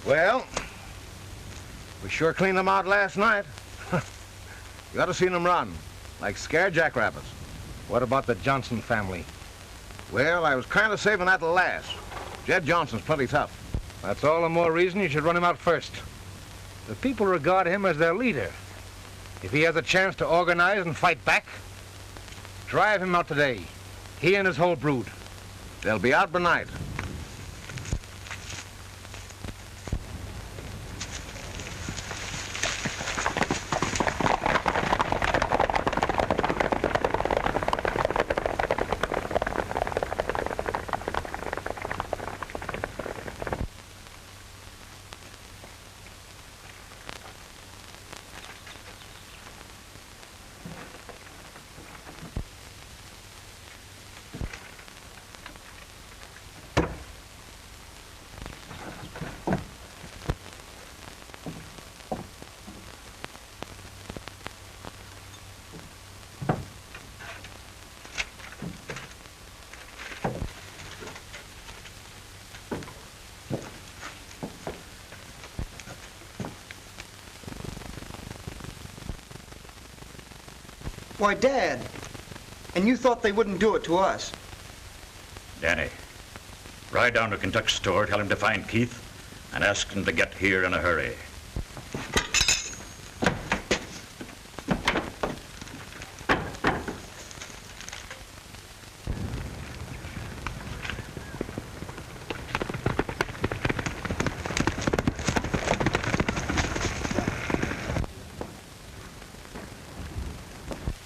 Well, we sure cleaned them out last night. You ought to seen them run, like scared jackrabbits. What about the Johnson family? Well, I was kind of saving that to last. Jed Johnson's plenty tough. That's all the more reason you should run him out first. The people regard him as their leader. If he has a chance to organize and fight back, drive him out today. He and his whole brood. They'll be out by night. Why, Dad, and you thought they wouldn't do it to us. Danny, ride down to Kentuck's store, tell him to find Keith, and ask him to get here in a hurry.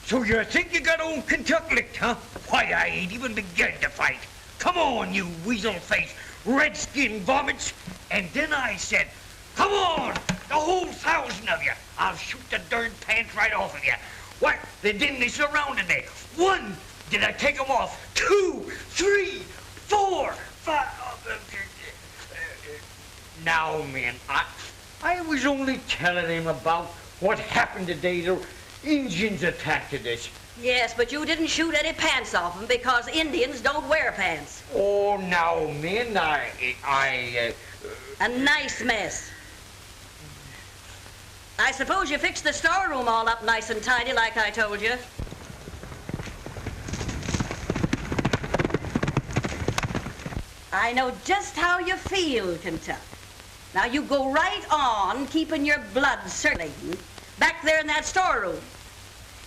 So you think you got old Kentuck licked, huh? Why, I ain't even beginning to fight. Come on, you weasel-faced, redskin vomits. And then I said, come on, the whole 1,000 of you. I'll shoot the darn pants right off of you. What? Then they surrounded me. 1, did I take them off? 2, 3, 4, 5. Now, man, I was only telling him about what happened today. The Indians attacked us. Yes, but you didn't shoot any pants off them because Indians don't wear pants. Oh, now, man, A nice mess. I suppose you fixed the storeroom all up nice and tidy like I told you. I know just how you feel, Kentuck. Now you go right on keeping your blood circulating back there in that storeroom.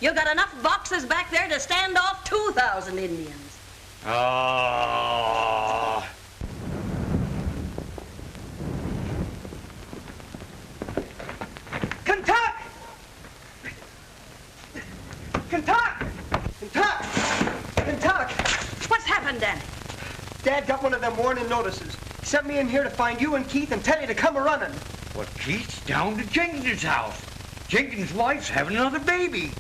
You got enough boxes back there to stand off 2,000 Indians. Oh. Kentuck! Kentuck! Kentuck! Kentuck! What's happened, Danny? Dad got one of them warning notices. He sent me in here to find you and Keith and tell you to come a-running. Well, Keith's down to Jenkins' house. Jenkins' wife's having another baby.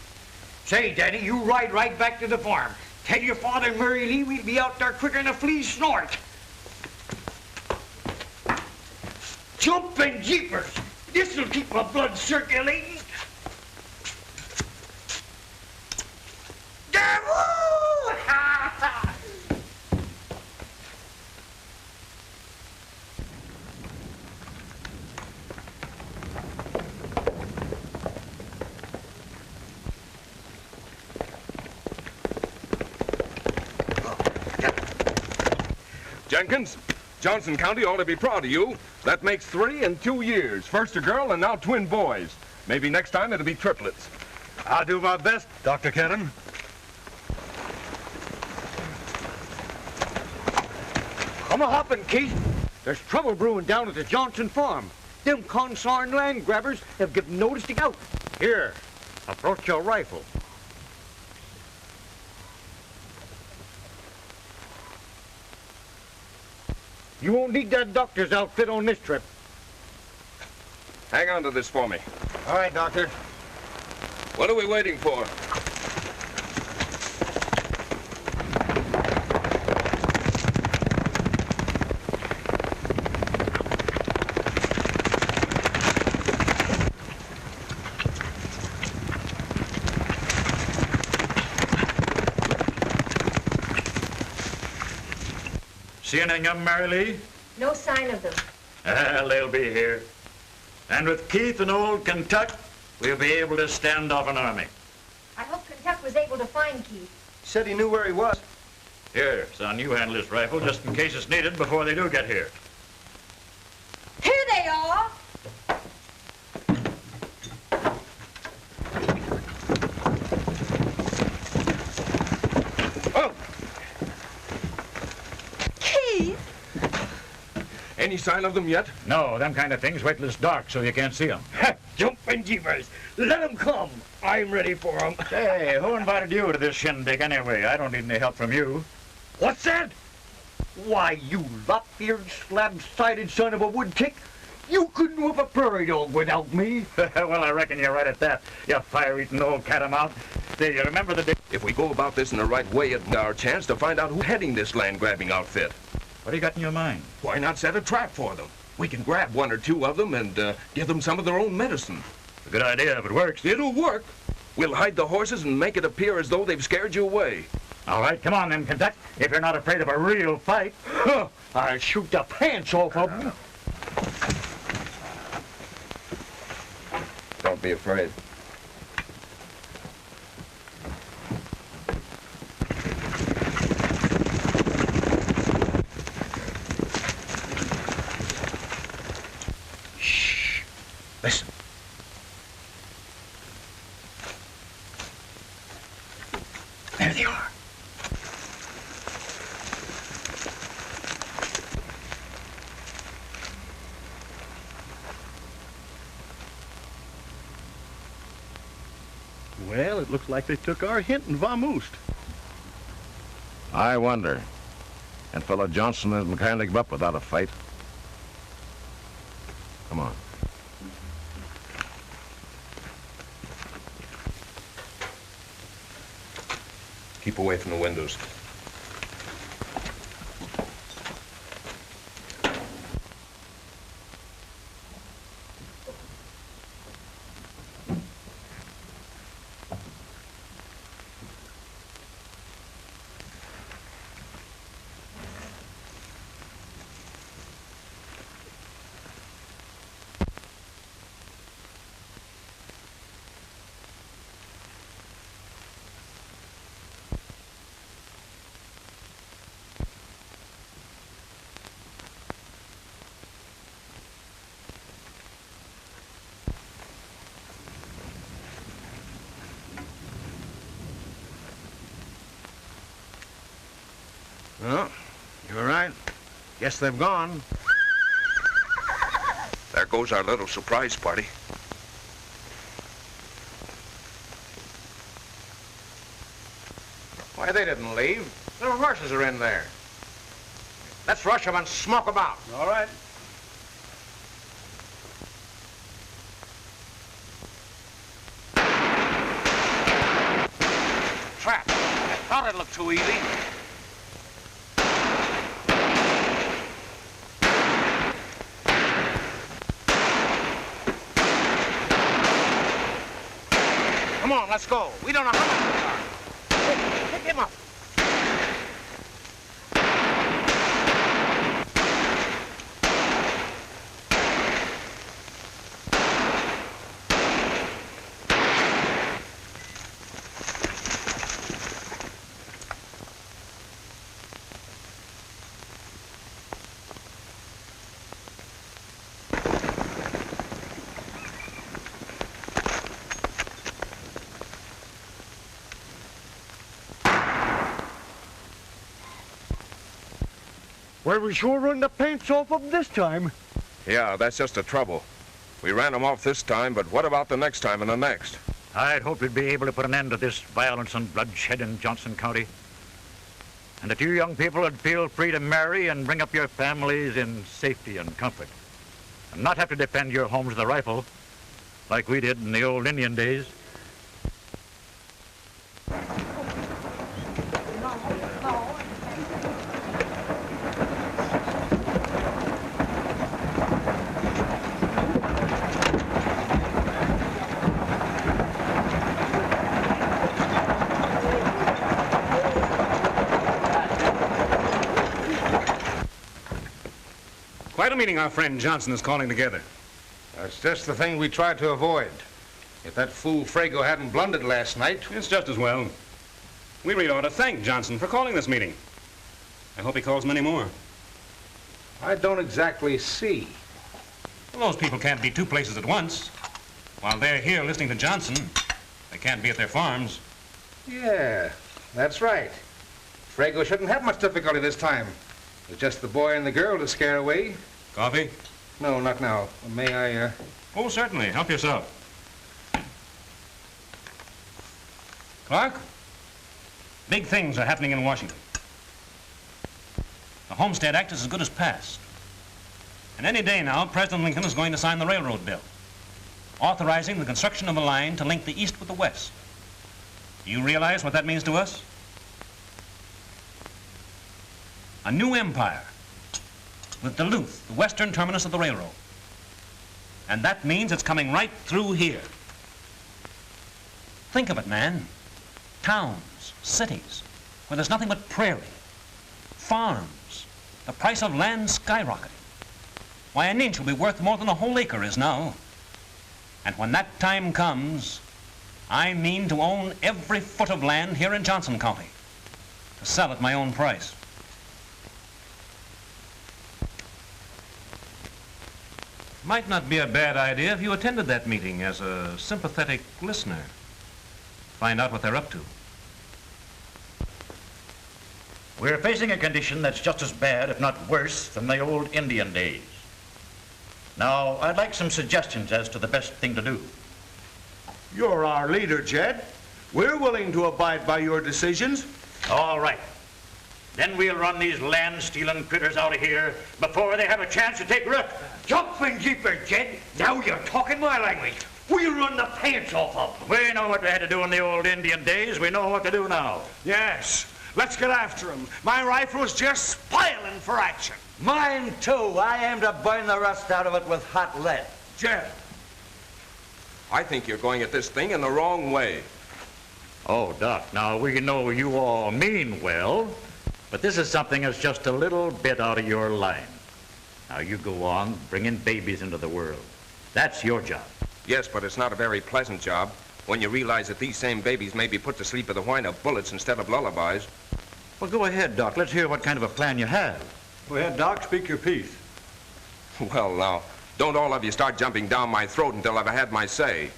Say, Danny, you ride right back to the farm. Tell your father and Mary Lee we'll be out there quicker than a flea's snort. Jumping jeepers! This'll keep my blood circulating. Devil! Ha ha! Jenkins, Johnson County ought to be proud of you. That makes 3 in 2 years. First a girl and now twin boys. Maybe next time it'll be triplets. I'll do my best, Dr. Kenton. Come a-hoppin', Keith. There's trouble brewing down at the Johnson farm. Them consarn land grabbers have given notice to go. Here, I brought you a rifle. You won't need that doctor's outfit on this trip. Hang on to this for me. All right, Doctor. What are we waiting for? See anything of them, Mary Lee? No sign of them. Well, they'll be here. And with Keith and old Kentuck, we'll be able to stand off an army. I hope Kentuck was able to find Keith. Said he knew where he was. Here, son, you handle this rifle just in case it's needed before they do get here. Here they are. Oh! Keith? Any sign of them yet? No, them kind of things wait till it's dark so you can't see them. Jumping jeepers. Let them come. I'm ready for them. Hey, who invited you to this shindig anyway? I don't need any help from you. What's that? Why, you lop-eared, slab-sided son of a woodtick. You couldn't whip a prairie dog without me. Well, I reckon you're right at that, you fire-eating old catamount. Say, you remember the day... If we go about this in the right way, it's our chance to find out who's heading this land-grabbing outfit. What do you got in your mind? Why not set a trap for them? We can grab one or two of them and give them some of their own medicine. A good idea if it works. It'll work. We'll hide the horses and make it appear as though they've scared you away. All right, come on then, Kentuck. If you're not afraid of a real fight. I'll shoot the pants off of them. Don't be afraid. Shh. Listen. There they are. Well, it looks like they took our hint and vamoosed. I wonder. And fellow Johnson and can't give up without a fight. Come on. Keep away from the windows. Well, you're right. Guess they've gone. There goes our little surprise party. Why, they didn't leave. Their horses are in there. Let's rush them and smoke them out. All right. Trap. I thought it looked too easy. Come on, let's go. We don't know how much we are. Pick him up. Well, we sure run the pants off of them this time. Yeah, that's just the trouble. We ran them off this time, but what about the next time and the next? I'd hoped we'd be able to put an end to this violence and bloodshed in Johnson County. And that you young people would feel free to marry and bring up your families in safety and comfort. And not have to defend your homes with a rifle, like we did in the old Indian days. Quite a meeting our friend Johnson is calling together. That's just the thing we tried to avoid. If that fool Frago hadn't blundered last night... It's just as well. We really ought to thank Johnson for calling this meeting. I hope he calls many more. I don't exactly see. Well, those people can't be two places at once. While they're here listening to Johnson, they can't be at their farms. Yeah, that's right. Frago shouldn't have much difficulty this time. It's just the boy and the girl to scare away. Coffee? No, not now. May I, Oh, certainly. Help yourself. Clark, big things are happening in Washington. The Homestead Act is as good as passed. And any day now, President Lincoln is going to sign the railroad bill, authorizing the construction of a line to link the East with the West. Do you realize what that means to us? A new empire with Duluth, the western terminus of the railroad. And that means it's coming right through here. Think of it, man. Towns, cities, where there's nothing but prairie, farms, the price of land skyrocketing. Why, an inch will be worth more than a whole acre is now. And when that time comes, I mean to own every foot of land here in Johnson County, to sell at my own price. Might not be a bad idea if you attended that meeting as a sympathetic listener. Find out what they're up to. We're facing a condition that's just as bad, if not worse, than the old Indian days. Now, I'd like some suggestions as to the best thing to do. You're our leader, Jed. We're willing to abide by your decisions. All right. Then we'll run these land-stealing critters out of here before they have a chance to take root. Jumping jeepers, Jed. Now you're talking my language. We'll run the pants off of them. We know what we had to do in the old Indian days. We know what to do now. Yes. Let's get after him. My rifle's just spoiling for action. Mine, too. I aim to burn the rust out of it with hot lead. Jed. I think you're going at this thing in the wrong way. Oh, Doc, now we know you all mean well, but this is something that's just a little bit out of your line. Now you go on bringing babies into the world. That's your job. Yes, but it's not a very pleasant job when you realize that these same babies may be put to sleep with a whine of bullets instead of lullabies. Well, go ahead, Doc. Let's hear what kind of a plan you have. Go ahead, Doc. Speak your piece. Well, now, don't all of you start jumping down my throat until I've had my say.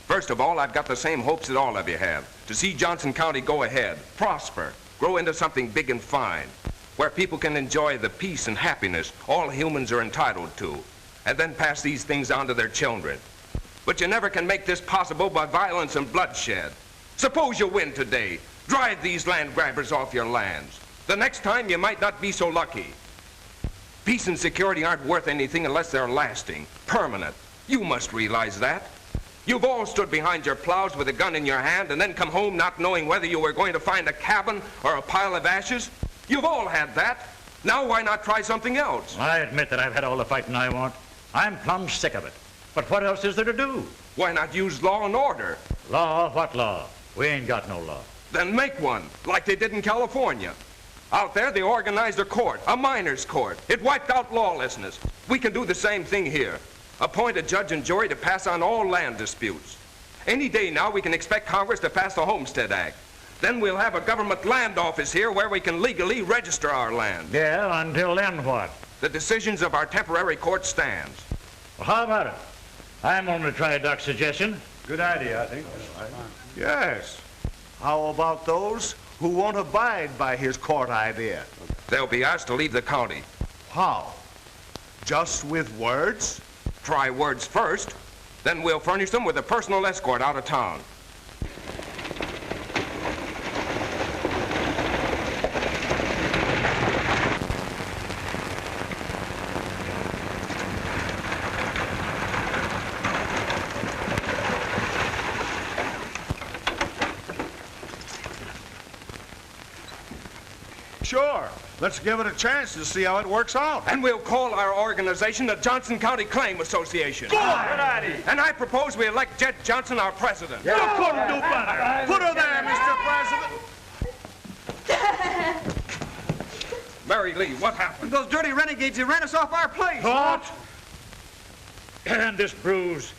First of all, I've got the same hopes that all of you have, to see Johnson County go ahead, prosper, grow into something big and fine, where people can enjoy the peace and happiness all humans are entitled to, and then pass these things on to their children. But you never can make this possible by violence and bloodshed. Suppose you win today. Drive these land grabbers off your lands. The next time you might not be so lucky. Peace and security aren't worth anything unless they're lasting, permanent. You must realize that. You've all stood behind your plows with a gun in your hand and then come home not knowing whether you were going to find a cabin or a pile of ashes. You've all had that. Now why not try something else? I admit that I've had all the fighting I want. I'm plumb sick of it. But what else is there to do? Why not use law and order? Law? What law? We ain't got no law. Then make one, like they did in California. Out there, they organized a court, a miners' court. It wiped out lawlessness. We can do the same thing here. Appoint a judge and jury to pass on all land disputes. Any day now, we can expect Congress to pass the Homestead Act. Then we'll have a government land office here where we can legally register our land. Yeah, until then what? The decisions of our temporary court stands. Well, how about it? I'm going to try Doc's suggestion. Good idea, I think. Yes. How about those who won't abide by his court idea? They'll be asked to leave the county. How? Just with words? Try words first, then we'll furnish them with a personal escort out of town. Sure. Let's give it a chance to see how it works out. And we'll call our organization the Johnson County Claim Association. Good idea. And I propose we elect Jed Johnson our president. You couldn't do better. Put her there, Mr. President. Mary Lee, what happened? Those dirty renegades, they ran us off our place. What? And this bruise.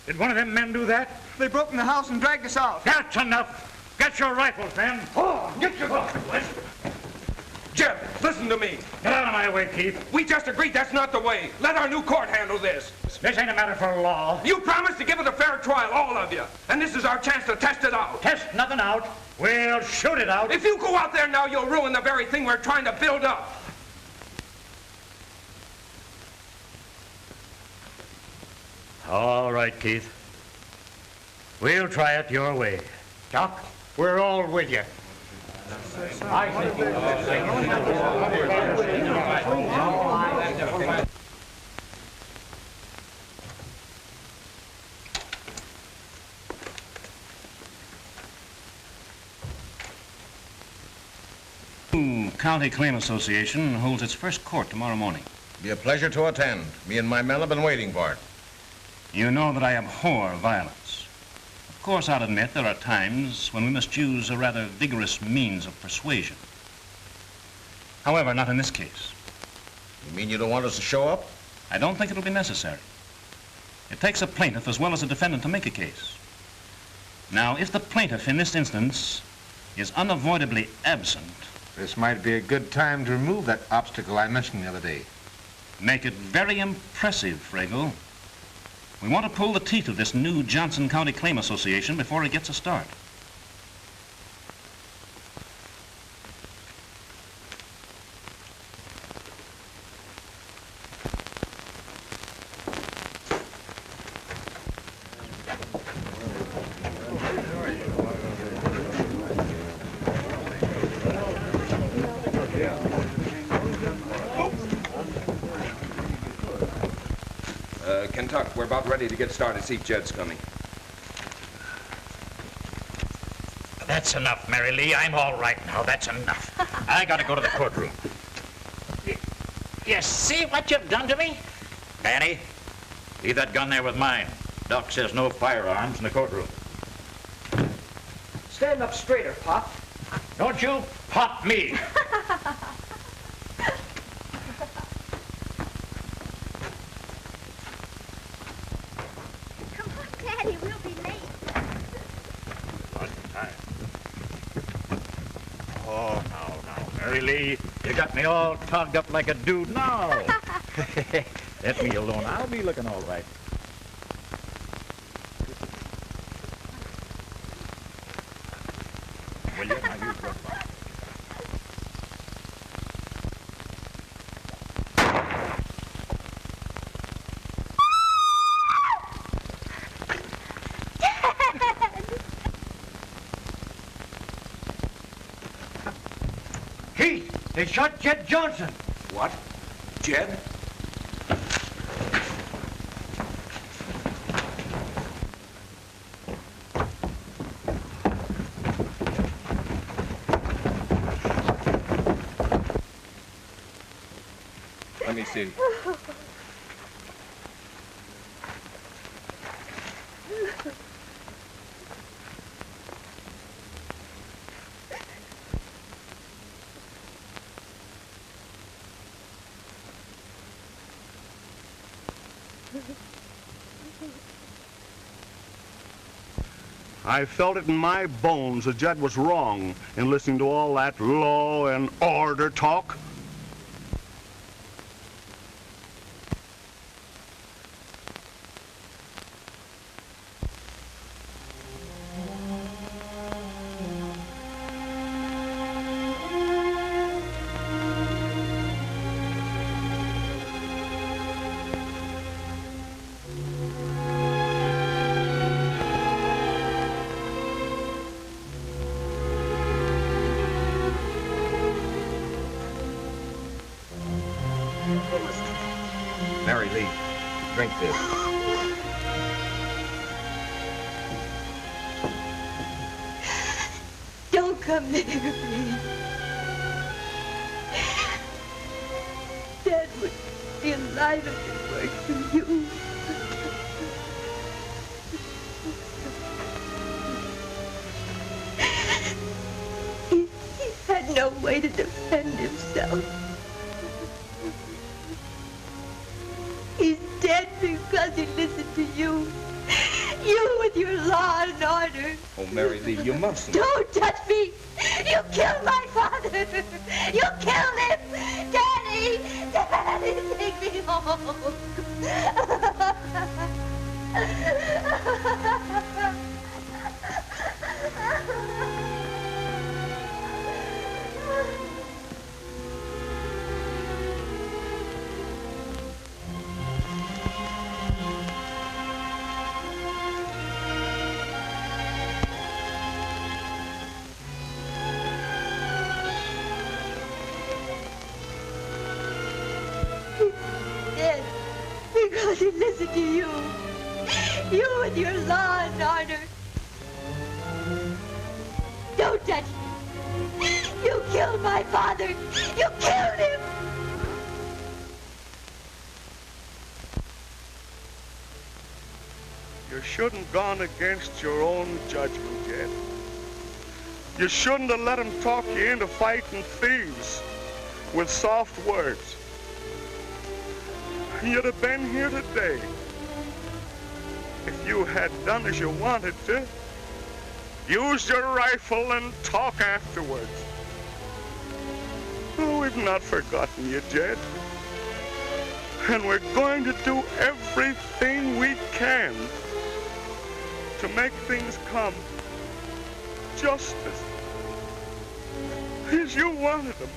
Did one of them men do that? They broke in the house and dragged us out. That's enough. Get your rifles, men. Oh, get your rifles. Jeb, listen to me. Get out of my way, Keith. We just agreed that's not the way. Let our new court handle this. This ain't a matter for law. You promised to give it a fair trial, all of you. And this is our chance to test it out. Test nothing out. We'll shoot it out. If you go out there now, you'll ruin the very thing we're trying to build up. All right, Keith. We'll try it your way. Doc, we're all with you. County Claim Association holds its first court tomorrow morning. Be a pleasure to attend. Me and my men have been waiting for it. You know that I abhor violence. Of course, I'll admit there are times when we must use a rather vigorous means of persuasion. However, not in this case. You mean you don't want us to show up? I don't think it'll be necessary. It takes a plaintiff as well as a defendant to make a case. Now, if the plaintiff in this instance is unavoidably absent... This might be a good time to remove that obstacle I mentioned the other day. Make it very impressive, Fragel. We want to pull the teeth of this new Johnson County Claim Association before it gets a start. Kentuck, we're about ready to get started. See if Jed's coming. That's enough, Mary Lee. I'm all right now. That's enough. I gotta go to the courtroom. You see what you've done to me? Danny, leave that gun there with mine. Doc says no firearms in the courtroom. Stand up straighter, Pop. Don't you pop me. Daddy, we'll be late. What time? Oh, now, Mary Lee, you got me all togged up like a dude now. Let me alone. I'll be looking all right. Will you? Now you go. Keith, they shot Jed Johnson. What? Jed? Let me see. I felt it in my bones that Jed was wrong in listening to all that law and order talk. Mary Lee, drink this. Don't come near me. Dad would be alive if it weren't for you. He had no way to defend himself. He's dead because he listened to you. You with your law and order. Oh, Mary Lee, you mustn't. Don't touch me. You killed my father. You killed him. Daddy, Daddy, take me home. Dead because he listened to you. You with your law and order. Don't touch me. You killed my father. You killed him. You shouldn't gone against your own judgment, Jed. You shouldn't have let him talk you into fighting thieves with soft words. You'd have been here today if you had done as you wanted to. Use your rifle and talk afterwards. Oh, we've not forgotten you, Jed. And we're going to do everything we can to make things come just as you wanted them.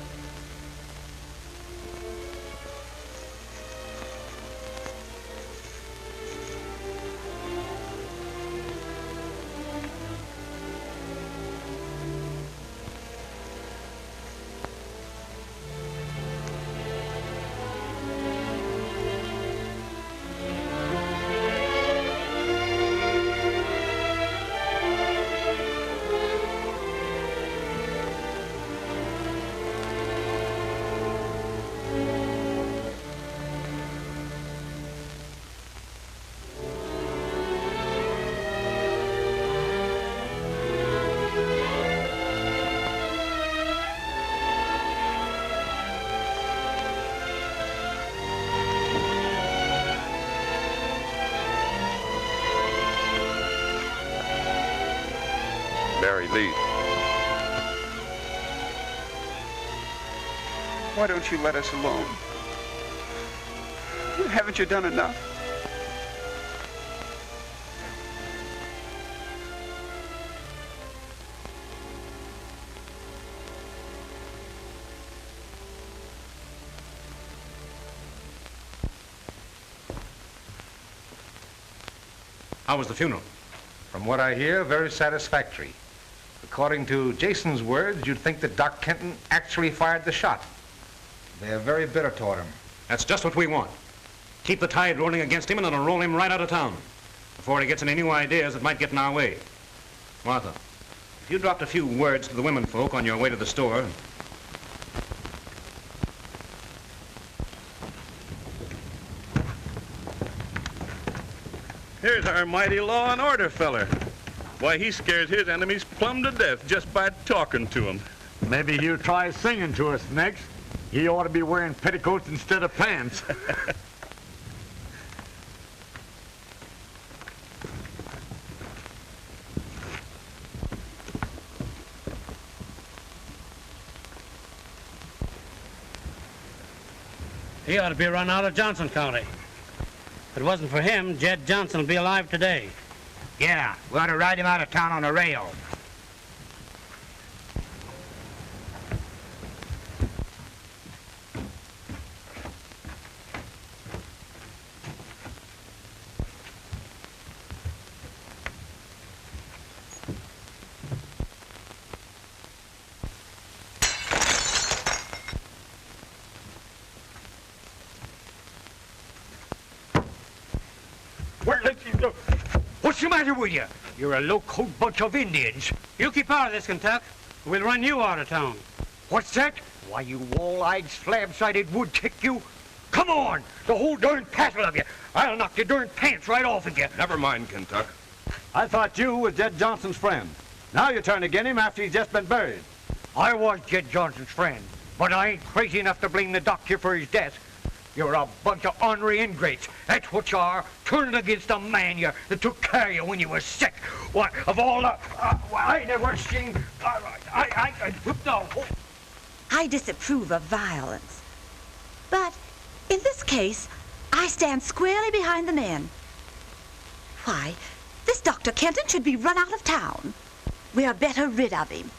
Mary Lee. Why don't you let us alone? Haven't you done enough? How was the funeral? From what I hear, very satisfactory. According to Jason's words, you'd think that Doc Kenton actually fired the shot. They're very bitter toward him. That's just what we want. Keep the tide rolling against him and it'll roll him right out of town before he gets any new ideas that might get in our way. Martha, if you dropped a few words to the women folk on your way to the store. Here's our mighty law and order feller. Why, he scares his enemies plumb to death just by talking to them. Maybe he'll try singing to us next. He ought to be wearing petticoats instead of pants. He ought to be run out of Johnson County. If it wasn't for him, Jed Johnson would be alive today. Yeah, we ought to ride him out of town on a rail. Where did you go? What's the matter with you? You're a low-coat bunch of Indians. You keep out of this, Kentuck. We'll run you out of town. What's that? Why, you wall-eyed, slab-sided wood-tick, you. Come on, the whole darn passel of you. I'll knock your darn pants right off of you. Never mind, Kentuck. I thought you was Jed Johnson's friend. Now you turn against him after he's just been buried. I was Jed Johnson's friend, but I ain't crazy enough to blame the doc here for his death. You're a bunch of ornery ingrates. That's what you are, turning against the man that took care of you when you were sick. Why, of all the... I never seen... I whipped the whole... I disapprove of violence. But in this case, I stand squarely behind the men. Why, this Dr. Kenton should be run out of town. We are better rid of him.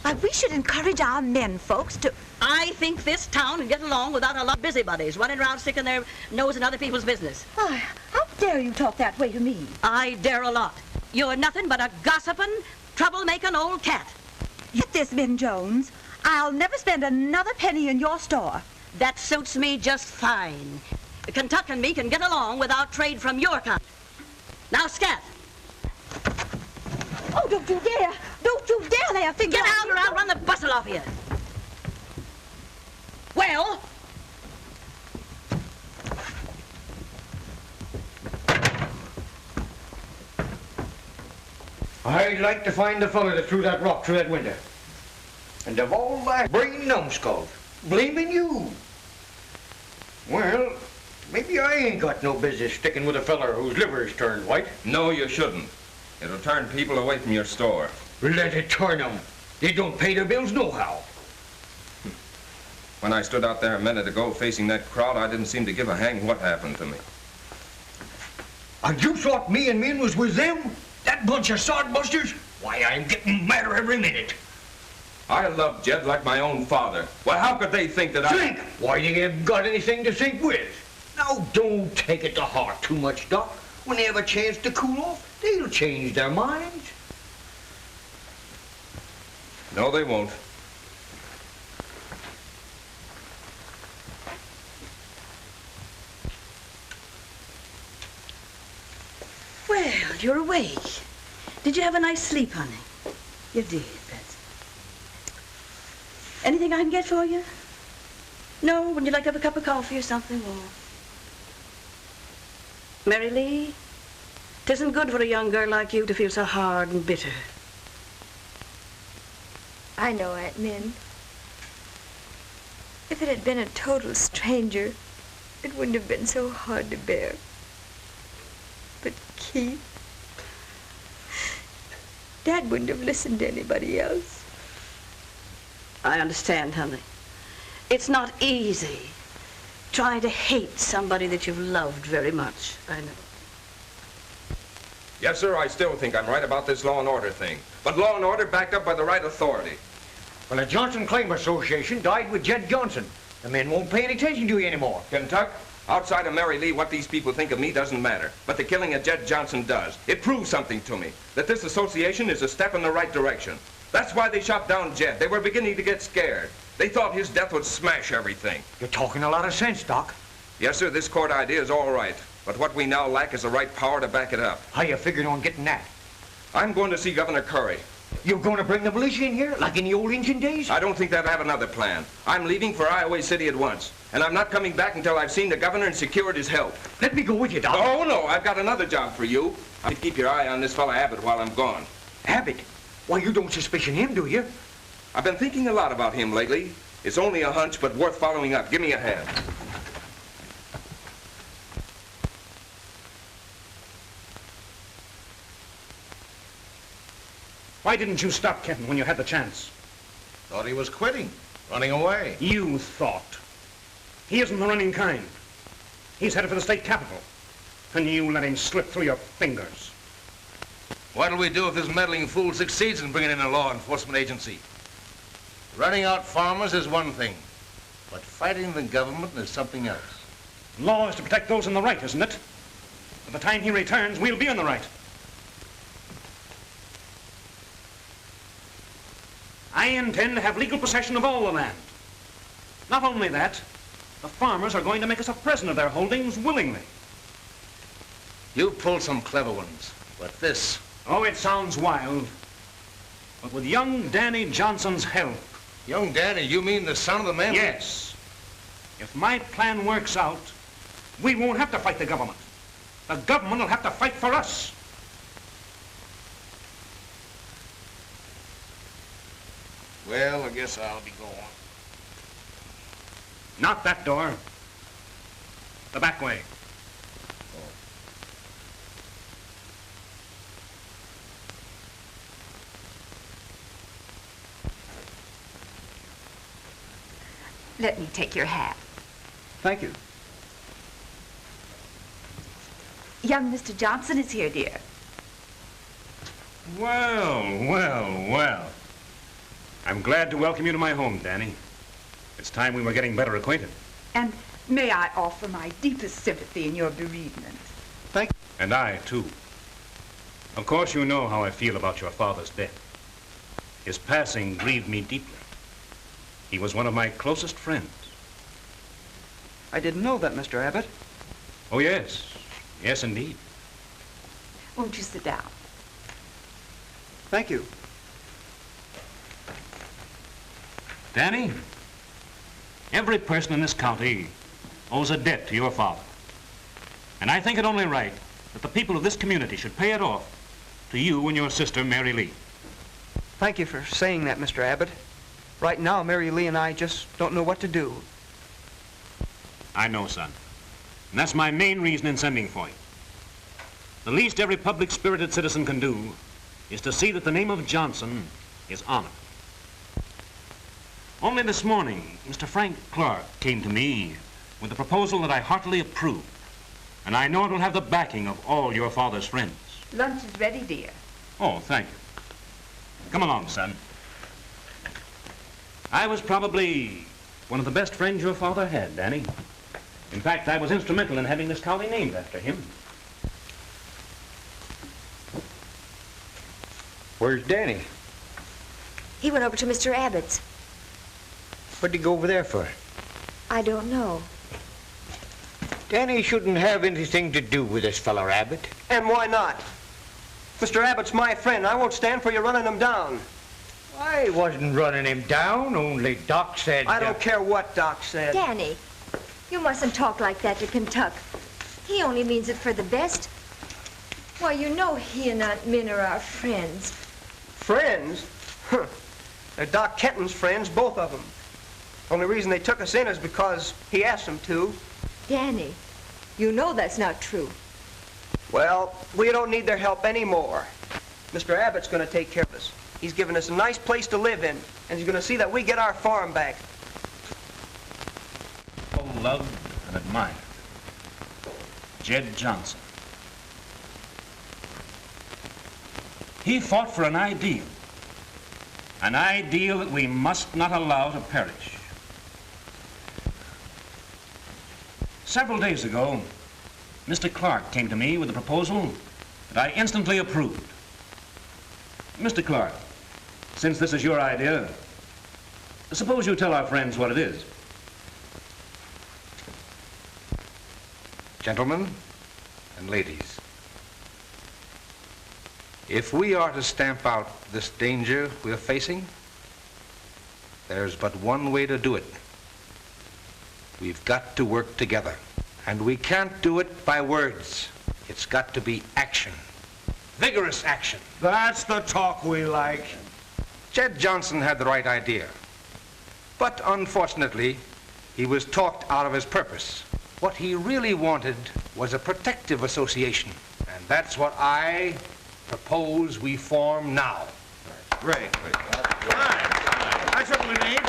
But we should encourage our men folks to... I think this town can get along without a lot of busybodies running around sticking their nose in other people's business. Why, how dare you talk that way to me? I dare a lot. You're nothing but a gossiping, troublemaking old cat. Get this, Ben Jones. I'll never spend another penny in your store. That suits me just fine. Kentuck and me can get along without trade from your kind. Now, scat. Oh, don't you dare! Don't you dare there, figure Get out or I'll run the bustle off you. Well? I'd like to find the fellow that threw that rock through that window. And of all that brain numbskulls, blaming you. Well, maybe I ain't got no business sticking with a feller whose liver's turned white. No, you shouldn't. It'll turn people away from your store. Let it turn them. They don't pay their bills nohow. When I stood out there a minute ago facing that crowd, I didn't seem to give a hang what happened to me. And you thought me and Min was with them? That bunch of sodbusters? Why, I'm getting madder every minute. I love Jed like my own father. Well, how could they think that Think? Why, they haven't got anything to think with. Now, don't take it to heart too much, Doc. When they have a chance to cool off, they'll change their minds. No, they won't. Well, you're awake. Did you have a nice sleep, honey? You did, that's... Anything I can get for you? No? Wouldn't you like to have a cup of coffee or something? Or... Mary Lee, 'tisn't good for a young girl like you to feel so hard and bitter. I know, Aunt Min. If it had been a total stranger, it wouldn't have been so hard to bear. But Keith, Dad wouldn't have listened to anybody else. I understand, honey. It's not easy trying to hate somebody that you've loved very much. I know. Yes, sir, I still think I'm right about this law and order thing. But law and order backed up by the right authority. Well, the Johnson Claim Association died with Jed Johnson. The men won't pay any attention to you anymore. Kentuck, outside of Mary Lee, what these people think of me doesn't matter. But the killing of Jed Johnson does. It proves something to me, that this association is a step in the right direction. That's why they shot down Jed. They were beginning to get scared. They thought his death would smash everything. You're talking a lot of sense, Doc. Yes, sir, this court idea is all right. But what we now lack is the right power to back it up. How you figuring on getting that? I'm going to see Governor Curry. You're going to bring the militia in here, like in the old Indian days? I don't think they'll have another plan. I'm leaving for Iowa City at once. And I'm not coming back until I've seen the governor and secured his help. Let me go with you, Doc. Oh, no, I've got another job for you. I can keep your eye on this fella Abbott while I'm gone. Abbott? Why, you don't suspicion him, do you? I've been thinking a lot about him lately. It's only a hunch, but worth following up. Give me a hand. Why didn't you stop Kenton when you had the chance? Thought he was quitting, running away. You thought. He isn't the running kind. He's headed for the state capitol. And you let him slip through your fingers. What'll we do if this meddling fool succeeds in bringing in a law enforcement agency? Running out farmers is one thing, but fighting the government is something else. Law is to protect those in the right, isn't it? By the time he returns, we'll be in the right. I intend to have legal possession of all the land. Not only that, the farmers are going to make us a present of their holdings willingly. You've pulled some clever ones, but this... Oh, it sounds wild. But with young Danny Johnson's help... Young Danny, you mean the son of the man? Yes. If my plan works out, we won't have to fight the government. The government will have to fight for us. Well, I guess I'll be going. Not that door. The back way. Let me take your hat. Thank you. Young Mr. Johnson is here, dear. Well, well, well. I'm glad to welcome you to my home, Danny. It's time we were getting better acquainted. And may I offer my deepest sympathy in your bereavement. Thank you. And I, too. Of course, you know how I feel about your father's death. His passing grieved me deeply. He was one of my closest friends. I didn't know that, Mr. Abbott. Oh, yes. Yes, indeed. Won't you sit down? Thank you. Danny, every person in this county owes a debt to your father. And I think it only right that the people of this community should pay it off to you and your sister, Mary Lee. Thank you for saying that, Mr. Abbott. Right now, Mary Lee and I just don't know what to do. I know, son. And that's my main reason in sending for you. The least every public-spirited citizen can do is to see that the name of Johnson is honored. Only this morning, Mr. Frank Clark came to me with a proposal that I heartily approve. And I know it will have the backing of all your father's friends. Lunch is ready, dear. Oh, thank you. Come along, son. I was probably one of the best friends your father had, Danny. In fact, I was instrumental in having this county named after him. Where's Danny? He went over to Mr. Abbott's. What'd he go over there for? I don't know. Danny shouldn't have anything to do with this fellow Abbott. And why not? Mr. Abbott's my friend. I won't stand for you running him down. I wasn't running him down, only Doc said... I don't care what Doc said. Danny, you mustn't talk like that to Kentuck. He only means it for the best. Why, you know he and Aunt Min are our friends. Friends? Huh. They're Doc Kenton's friends, both of them. Only reason they took us in is because he asked them to. Danny, you know that's not true. Well, we don't need their help anymore. Mr. Abbott's going to take care of us. He's given us a nice place to live in, and he's going to see that we get our farm back. Oh, loved and admired. Jed Johnson. He fought for an ideal that we must not allow to perish. Several days ago, Mr. Clark came to me with a proposal that I instantly approved. Mr. Clark, since this is your idea, suppose you tell our friends what it is. Gentlemen and ladies, if we are to stamp out this danger we're facing, there's but one way to do it. We've got to work together. And we can't do it by words. It's got to be action. Vigorous action. That's the talk we like. Jed Johnson had the right idea. But unfortunately, he was talked out of his purpose. What he really wanted was a protective association. And that's what I propose we form now. Great. That's what we need.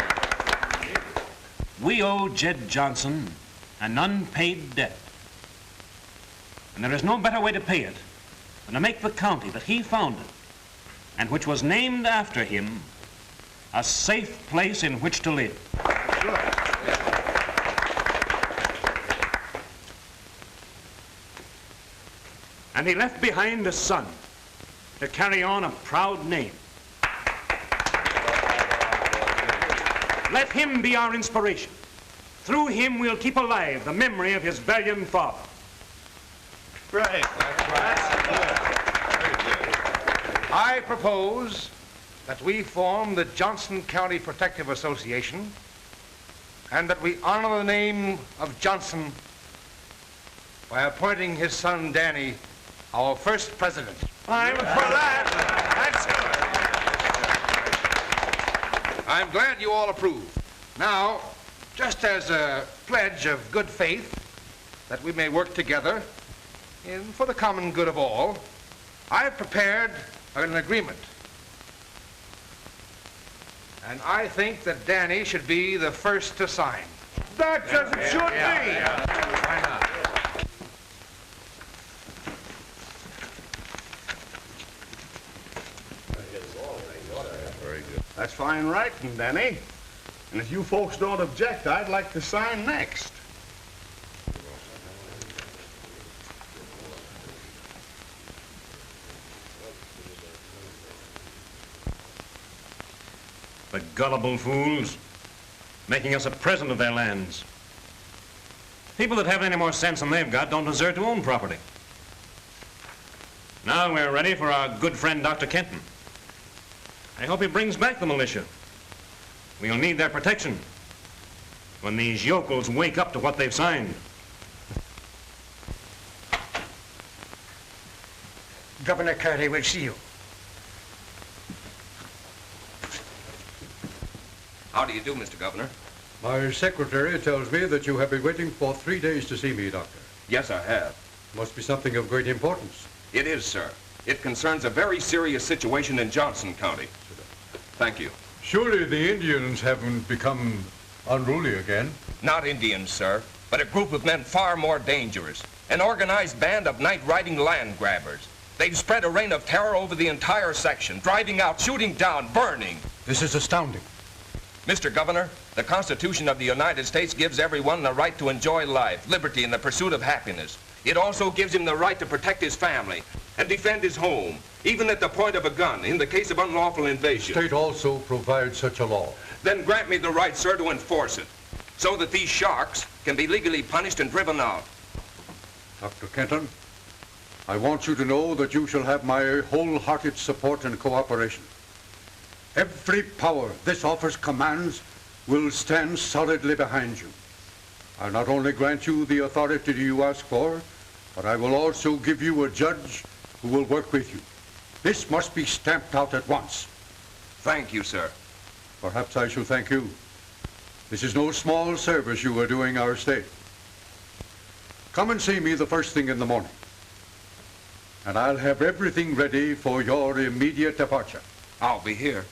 We owe Jed Johnson an unpaid debt. And there is no better way to pay it than to make the county that he founded, and which was named after him, a safe place in which to live. And he left behind a son to carry on a proud name. Let him be our inspiration. Through him, we'll keep alive the memory of his valiant father. Right. I propose that we form the Johnson County Protective Association and that we honor the name of Johnson by appointing his son Danny our first president. I'm for that. That's good. I'm glad you all approve. Now, just as a pledge of good faith that we may work together for the common good of all, I have prepared an agreement. And I think that Danny should be the first to sign. That's as it should be. Why not? Very good. That's fine writing, Danny. And if you folks don't object, I'd like to sign next. The gullible fools, making us a present of their lands. People that have any more sense than they've got don't deserve to own property. Now we're ready for our good friend, Dr. Kenton. I hope he brings back the militia. We'll need their protection when these yokels wake up to what they've signed. Governor Carty will see you. How do you do, Mr. Governor? My secretary tells me that you have been waiting for 3 days to see me, Doctor. Yes, I have. Must be something of great importance. It is, sir. It concerns a very serious situation in Johnson County. Thank you. Surely the Indians haven't become unruly again? Not Indians, sir, but a group of men far more dangerous. An organized band of night-riding land grabbers. They've spread a reign of terror over the entire section, driving out, shooting down, burning. This is astounding. Mr. Governor, the Constitution of the United States gives everyone the right to enjoy life, liberty, and the pursuit of happiness. It also gives him the right to protect his family and defend his home, even at the point of a gun, in the case of unlawful invasion. The state also provides such a law. Then grant me the right, sir, to enforce it, so that these sharks can be legally punished and driven out. Dr. Kenton, I want you to know that you shall have my wholehearted support and cooperation. Every power this office commands will stand solidly behind you. I'll not only grant you the authority you ask for, but I will also give you a judge who will work with you. This must be stamped out at once. Thank you, sir. Perhaps I shall thank you. This is no small service you are doing our state. Come and see me the first thing in the morning, and I'll have everything ready for your immediate departure. I'll be here.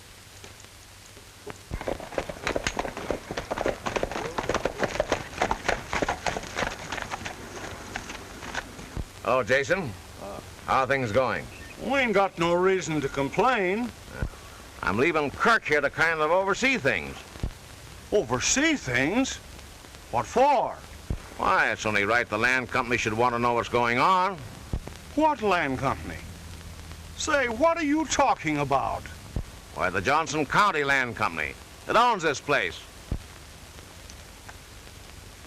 Oh, Jason, how are things going? We ain't got no reason to complain. I'm leaving Kirk here to kind of oversee things. Oversee things? What for? Why, it's only right the land company should want to know what's going on. What land company? Say, what are you talking about? Why, the Johnson County Land Company. It owns this place.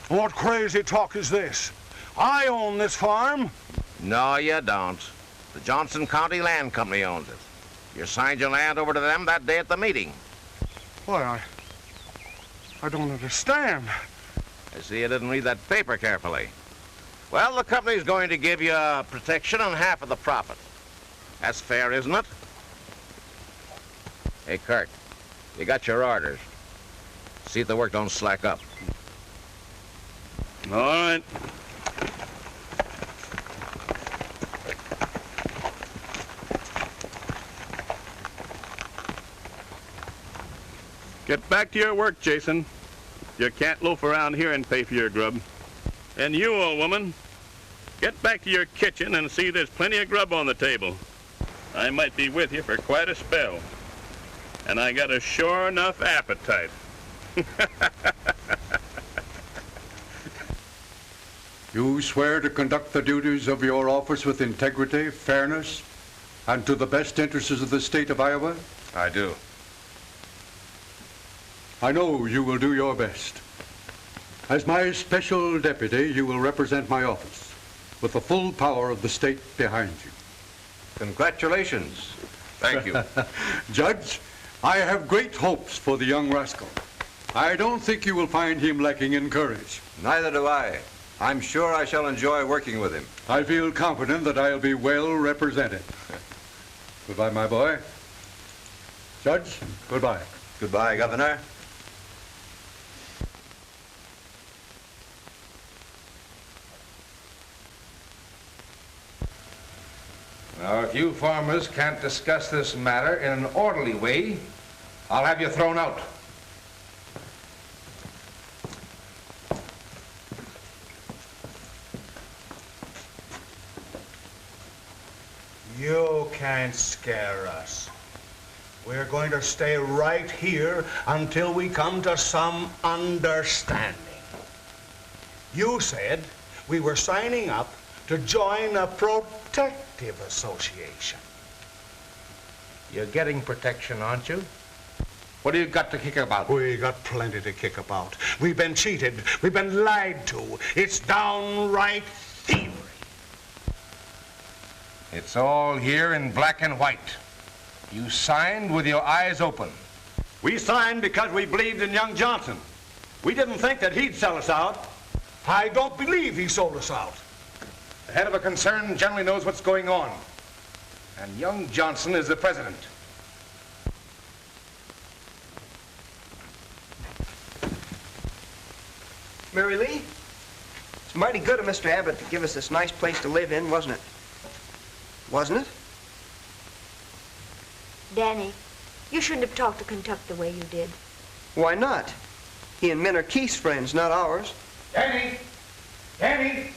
What crazy talk is this? I own this farm. No, you don't. The Johnson County Land Company owns it. You signed your land over to them that day at the meeting. Why, I don't understand. I see you didn't read that paper carefully. Well, the company's going to give you protection on half of the profit. That's fair, isn't it? Hey, Kurt, you got your orders. See if the work don't slack up. All right. Get back to your work, Jason. You can't loaf around here and pay for your grub. And you, old woman, get back to your kitchen and see there's plenty of grub on the table. I might be with you for quite a spell. And I got a sure enough appetite. You swear to conduct the duties of your office with integrity, fairness, and to the best interests of the state of Iowa? I do. I know you will do your best. As my special deputy, you will represent my office with the full power of the state behind you. Congratulations. Thank you. Judge, I have great hopes for the young rascal. I don't think you will find him lacking in courage. Neither do I. I'm sure I shall enjoy working with him. I feel confident that I'll be well represented. Goodbye, my boy. Judge, goodbye. Goodbye, Governor. Now, if you farmers can't discuss this matter in an orderly way, I'll have you thrown out. You can't scare us. We're going to stay right here until we come to some understanding. You said we were signing up to join a protective association. You're getting protection, aren't you? What do you got to kick about? We got plenty to kick about. We've been cheated. We've been lied to. It's downright thievery. It's all here in black and white. You signed with your eyes open. We signed because we believed in young Johnson. We didn't think that he'd sell us out. I don't believe he sold us out. The head of a concern generally knows what's going on. And young Johnson is the president. Mary Lee, it's mighty good of Mr. Abbott to give us this nice place to live in, wasn't it? Wasn't it? Danny, you shouldn't have talked to Kentuck the way you did. Why not? He and Min are Keith's friends, not ours. Danny! Danny!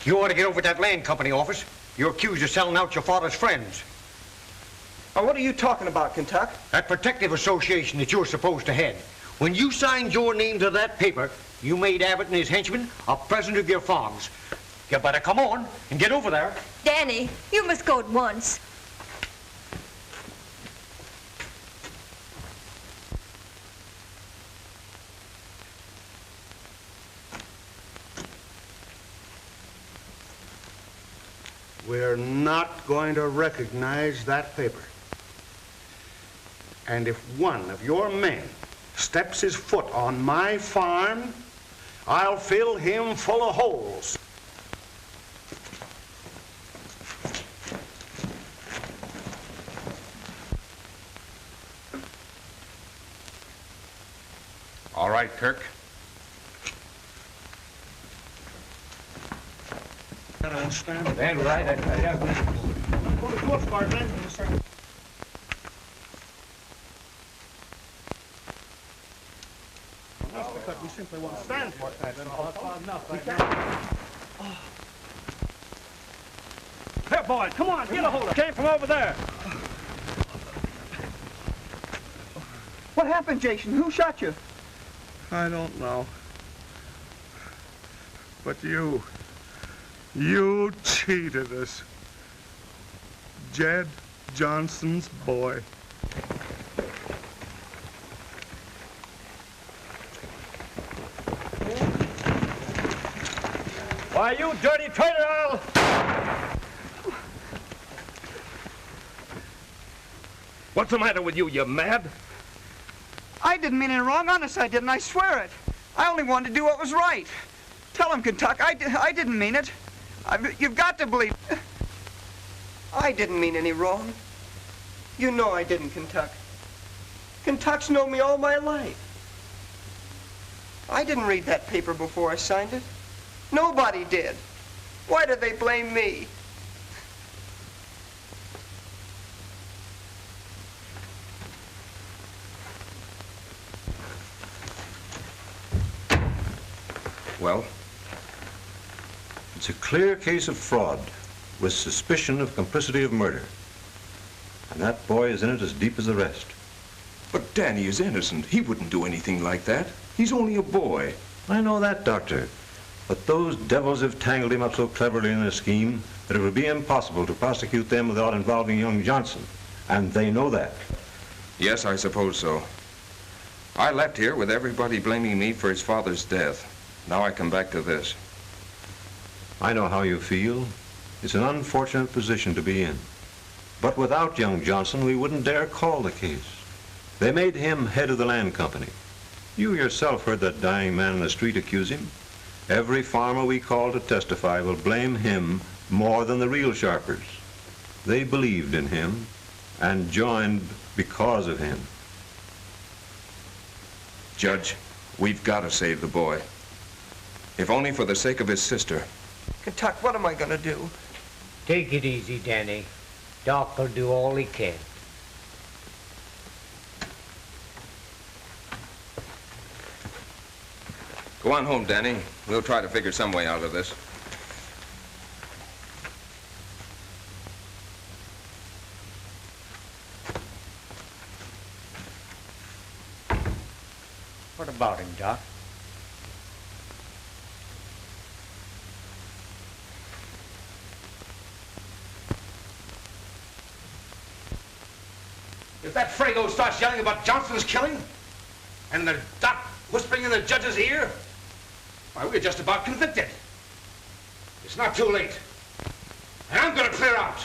You ought to get over at that land company office. You're accused of selling out your father's friends. Oh, what are you talking about, Kentuck? That protective association that you're supposed to head. When you signed your name to that paper, you made Abbott and his henchmen a present of your farms. You better come on and get over there. Danny, you must go at once. We're not going to recognize that paper. And if one of your men steps his foot on my farm, I'll fill him full of holes. All right, Kirk. I don't understand. Stand right. Go to Coast Guard, man. That's because we simply won't stand for it. Here, boys, come on, get a hold of it. Came from over there. What happened, Jason? Who shot you? I don't know. But you cheated us. Jed Johnson's boy. Why, you dirty traitor, I'll... What's the matter with you? You mad? I didn't mean any wrong. Honest, I didn't. I swear it. I only wanted to do what was right. Tell him, Kentuck. I didn't mean it. You've got to believe. I didn't mean any wrong. You know I didn't, Kentuck. Kentuck's known me all my life. I didn't read that paper before I signed it. Nobody did. Why did they blame me? Well, it's a clear case of fraud with suspicion of complicity of murder. And that boy is in it as deep as the rest. But Danny is innocent. He wouldn't do anything like that. He's only a boy. I know that, Doctor. But those devils have tangled him up so cleverly in a scheme that it would be impossible to prosecute them without involving young Johnson. And they know that. Yes, I suppose so. I left here with everybody blaming me for his father's death. Now I come back to this. I know how you feel. It's an unfortunate position to be in. But without young Johnson, we wouldn't dare call the case. They made him head of the land company. You yourself heard that dying man in the street accuse him. Every farmer we call to testify will blame him more than the real sharpers. They believed in him and joined because of him. Judge, we've got to save the boy. If only for the sake of his sister. Kentuck, what am I gonna do? Take it easy, Danny. Doc will do all he can. Go on home, Danny. We'll try to figure some way out of this. What about him, Doc? If that Frago starts yelling about Johnson's killing, and the doc whispering in the judge's ear, why, we're just about convicted. It's not too late. And I'm gonna clear out.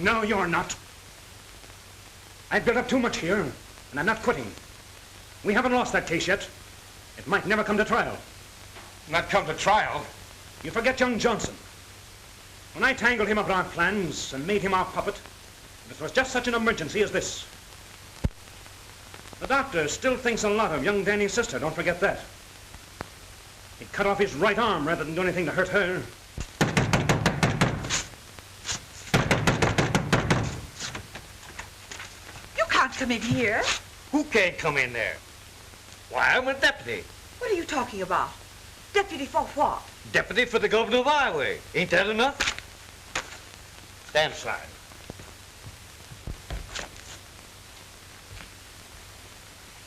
No, you're not. I've built up too much here, and I'm not quitting. We haven't lost that case yet. It might never come to trial. Not come to trial? You forget young Johnson. When I tangled him up in our plans and made him our puppet, it was just such an emergency as this. The doctor still thinks a lot of young Danny's sister, don't forget that. He cut off his right arm rather than do anything to hurt her. You can't come in here. Who can't come in there? Why, I'm a deputy. What are you talking about? Deputy for what? Deputy for the governor of Iowa. Ain't that enough? Stand aside.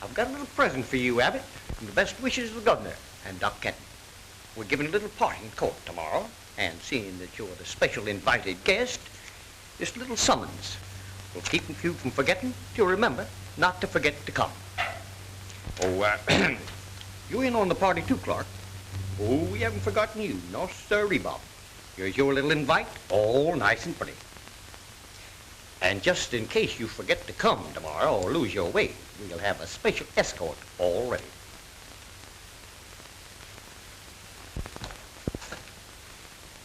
I've got a little present for you, Abbott, from the best wishes of the governor and Doc Kenton. We're giving a little party in court tomorrow, and seeing that you're the special invited guest, this little summons will keep you from forgetting to remember not to forget to come. Oh, you in on the party too, Clark? Oh, we haven't forgotten you. No, sirree, Bob. Here's your little invite, all nice and pretty. And just in case you forget to come tomorrow or lose your way, we'll have a special escort all ready.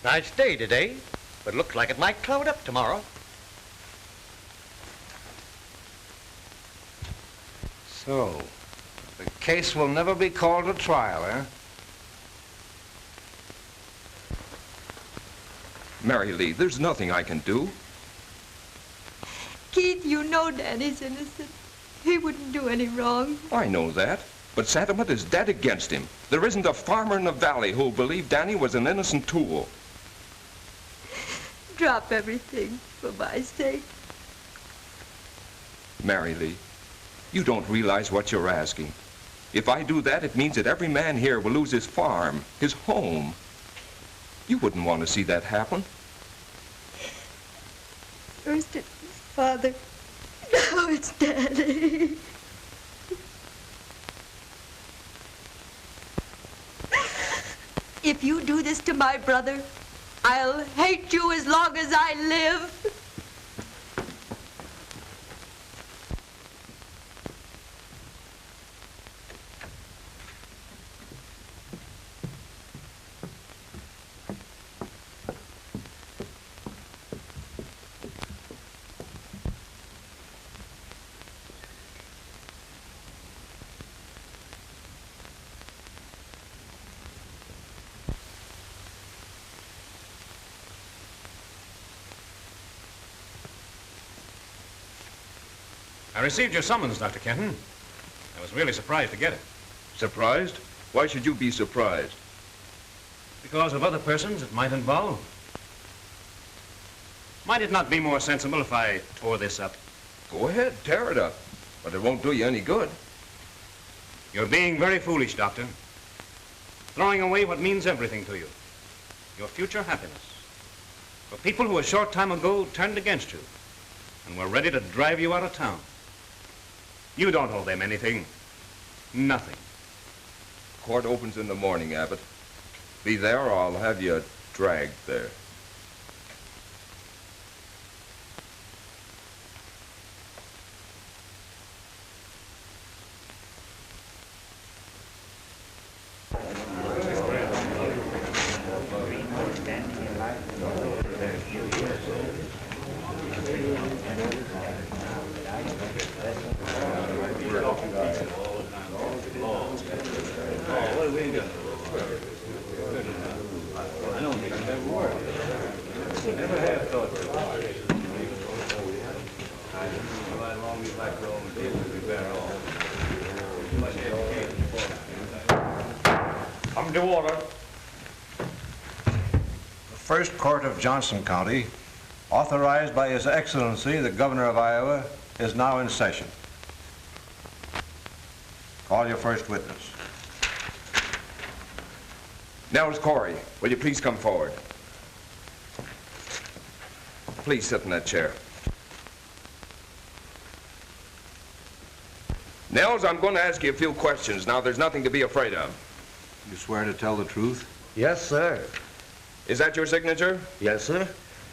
Nice day today, but looks like it might cloud up tomorrow. So, the case will never be called to trial, eh? Mary Lee, there's nothing I can do. Keith, you know Danny's innocent. He wouldn't do any wrong. I know that. But sentiment is dead against him. There isn't a farmer in the valley who'll believe Danny was an innocent tool. Drop everything for my sake. Mary Lee, you don't realize what you're asking. If I do that, it means that every man here will lose his farm, his home. You wouldn't want to see that happen. First it was Father, now it's Daddy. If you do this to my brother, I'll hate you as long as I live. I received your summons, Dr. Kenton. I was really surprised to get it. Surprised? Why should you be surprised? Because of other persons it might involve. Might it not be more sensible if I tore this up? Go ahead, tear it up. But it won't do you any good. You're being very foolish, Doctor. Throwing away what means everything to you. Your future happiness. For people who a short time ago turned against you and were ready to drive you out of town. You don't owe them anything. Nothing. Court opens in the morning, Abbott. Be there or I'll have you dragged there. Come to order. The First Court of Johnson County, authorized by His Excellency, the Governor of Iowa, is now in session. Call your first witness. Nels Corey, will you please come forward? Please sit in that chair. Nels, I'm going to ask you a few questions. Now, there's nothing to be afraid of. You swear to tell the truth? Yes, sir. Is that your signature? Yes, sir.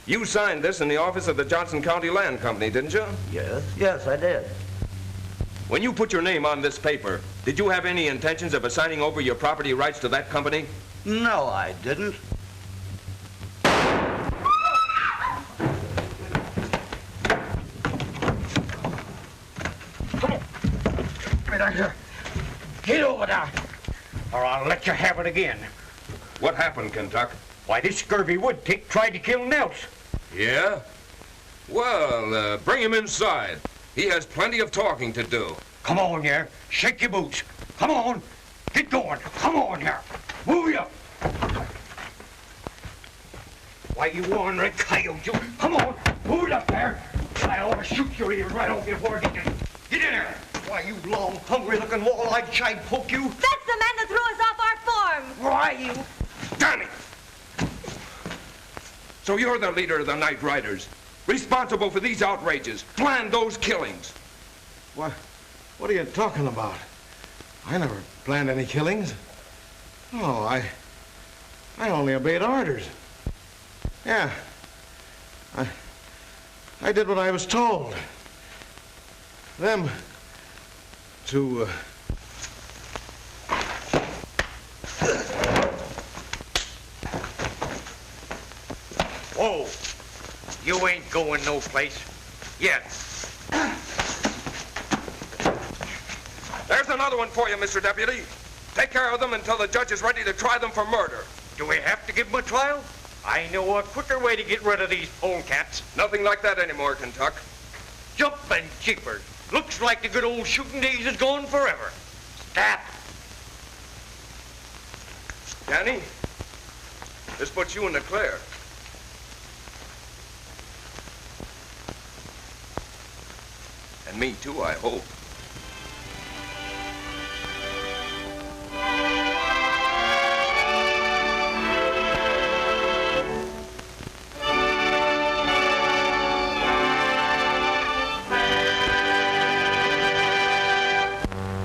You signed this in the office of the Johnson County Land Company, didn't you? Yes, I did. When you put your name on this paper, did you have any intentions of assigning over your property rights to that company? No, I didn't. Get over there, or I'll let you have it again. What happened, Kentuck? Why, this scurvy wood tick tried to kill Nels. Yeah? Well, bring him inside. He has plenty of talking to do. Come on here. Shake your boots. Come on. Get going. Come on here. Move you. Why, you ornery coyote, you. Come on. Move it up there. I ought to shoot your ears right off before I get you. Get in there. Why, you long, hungry-looking wall-eyed chide poke, you. That's the man that threw us off our farm. Why, you. Danny! So you're the leader of the Night Riders, responsible for these outrages, planned those killings. What are you talking about? I never planned any killings. Oh, I only obeyed orders. Yeah. I did what I was told. Them to, Whoa. You ain't going no place. Yet. There's another one for you, Mr. Deputy. Take care of them until the judge is ready to try them for murder. Do we have to give them a trial? I know a quicker way to get rid of these polecats. Nothing like that anymore, Kentuck. Jumping jeepers. Looks like the good old shooting days is gone forever. Stat. Danny, this puts you in the clear. And me too, I hope.